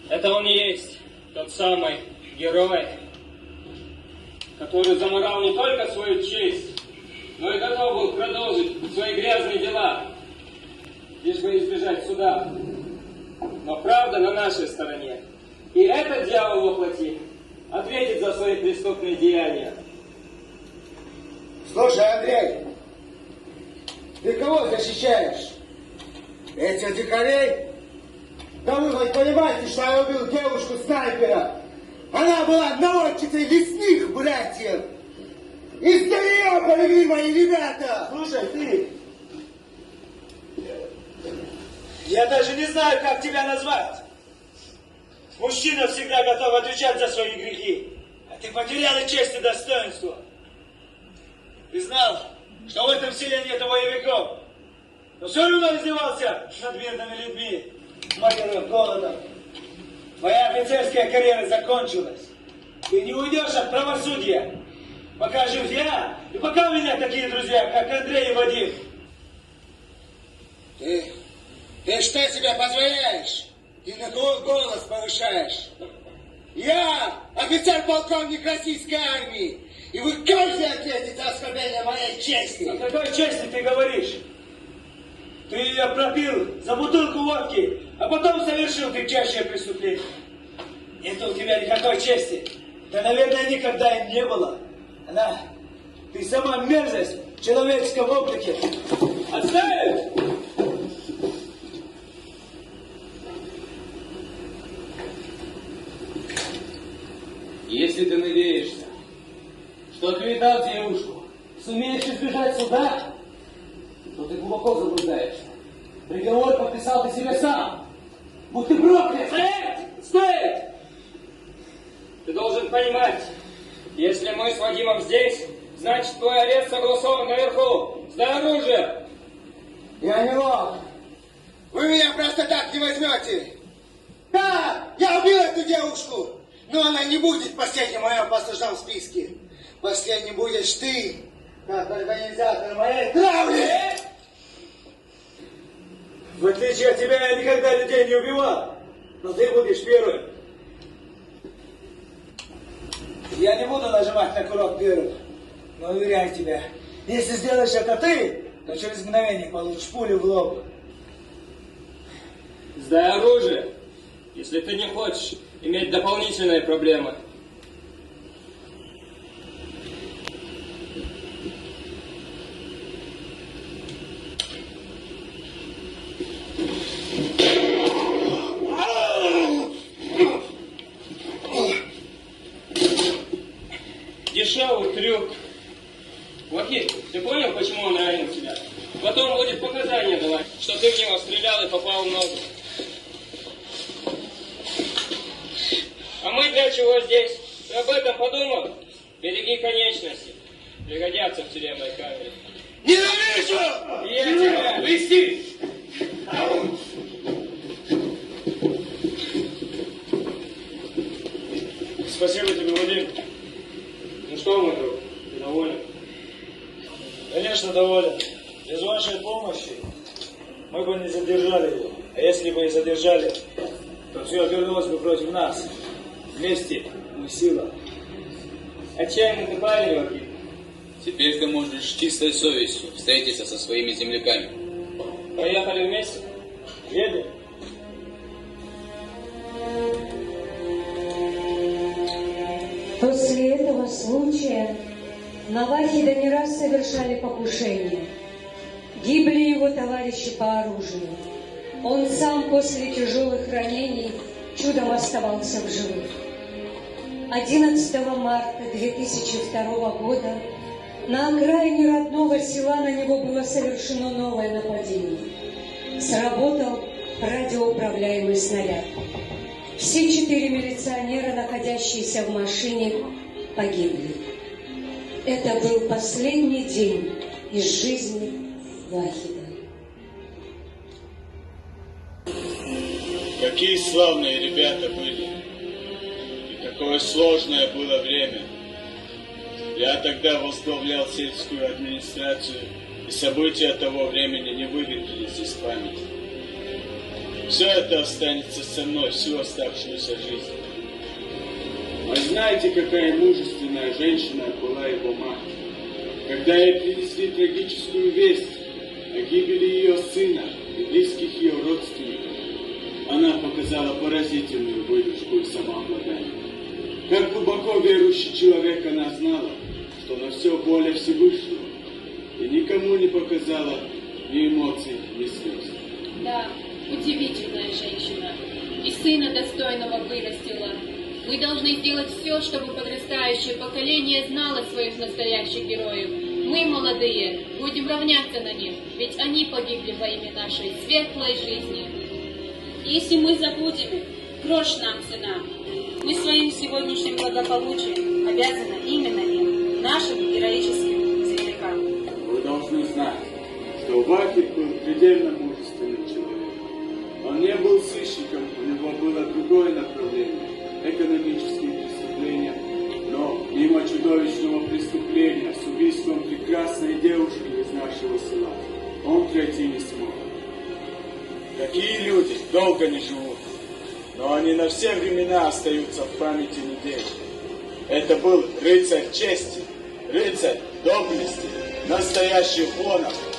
Это он и есть тот самый герой, который заморал не только свою честь, но и готов был продолжить свои грязные дела, лишь бы избежать суда. Но правда на нашей стороне. И этот дьявол во плоти ответит за свои преступные деяния. Слушай, Андрей, ты кого защищаешь? Этих дикарей? Да вы хоть понимаете, что я убил девушку-снайпера? Она была наводчицей лесных братьев. Из-за нее полегли мои ребята. Слушай, ты... Я даже не знаю, как тебя назвать. Мужчина всегда готов отвечать за свои грехи. А ты потерял и честь, и достоинство. Ты знал, что в этом селе нет боевиков. Но все равно издевался над мирными людьми, матерым голодом. Твоя офицерская карьера закончилась. Ты не уйдешь от правосудия. Пока жив я, и пока у меня такие друзья, как Андрей и Вадим. Ты что себе позволяешь? И на кого голос повышаешь? Я офицер-полковник российской армии, и вы каждый ответите за оскорбление моей чести. О какой чести ты говоришь? Ты ее пропил за бутылку водки, а потом совершил кричащее преступление. Нет у тебя никакой чести. Да, наверное, никогда и не было. Ты сама мерзость в человеческом облике. Отставить! Если ты надеешься, что отведав девушку, сумеешь избежать суда, то ты глубоко заблуждаешься. Приговор подписал ты себе сам. Будь ты проклят! Стоять! Стоять! Ты должен понимать, если мы с Вадимом здесь, значит твой арест согласован наверху. Сдай оружие! Я не мог. Вы меня просто так не возьмете. Да, я убил эту девушку, но она не будет последней в моем послужном списке. Последним будешь ты, как организатор моей травли. В отличие от тебя, я никогда людей не убивал. Но ты будешь первым. Я не буду нажимать на курок первым. Но уверяю тебя, если сделаешь это ты, то через мгновение получишь пулю в лоб. Сдай оружие, если ты не хочешь иметь дополнительные проблемы. Дешевый трюк. Вахид, ты понял, почему он ранил тебя? Потом будет показания давать, что ты в него стрелял и попал в ногу. А мы для чего здесь? Ты об этом подумал? Береги конечности. Пригодятся в тюремной камере. Ненавижу! Я тебя! Вести! Спасибо тебе, Вадим. Ну что, мой друг, ты доволен? Конечно, доволен. Без вашей помощи мы бы не задержали его. А если бы и задержали, то все обернулось бы против нас. Вместе мы сила. Отчаянный ты парень, Вахид. Теперь ты можешь с чистой совестью встретиться со своими земляками. Поехали вместе? Едем? После этого случая на Вахида не раз совершали покушения. Гибли его товарищи по оружию. Он сам после тяжелых ранений чудом оставался в живых. 11 марта 2002 года на окраине родного села на него было совершено новое нападение. Сработал радиоуправляемый снаряд. Все 4 милиционера, находящиеся в машине, погибли. Это был последний день из жизни Вахида. Какие славные ребята были. И какое сложное было время. Я тогда возглавлял сельскую администрацию, и события того времени не выветрились из памяти. Все это останется со мной всю оставшуюся жизнь. А знаете, какая мужественная женщина была его мать? Когда ей принесли трагическую весть о гибели ее сына и близких ее родственников, она показала поразительную выдержку и самообладание. Как глубоко верующий человек она знала, что на все воля Всевышнего, и никому не показала ни эмоций, ни слез. Да, удивительная женщина. И сына достойного вырастила. Мы должны сделать все, чтобы подрастающее поколение знало своих настоящих героев. Мы, молодые, будем равняться на них, ведь они погибли во имя нашей светлой жизни. Если мы забудем, грош нам цена. Мы своим сегодняшним благополучием обязаны именно им, нашим героическим землякам. Вы должны знать, что Вахид был предельно мужественным человеком. Он не был сыщиком, у него было другое направление – экономические преступления. Но мимо чудовищного преступления с убийством прекрасной девушки из нашего села он пройти не смог. Такие люди долго не живут, но они на все времена остаются в памяти людей. Это был рыцарь чести, рыцарь доблести, настоящий Хонов.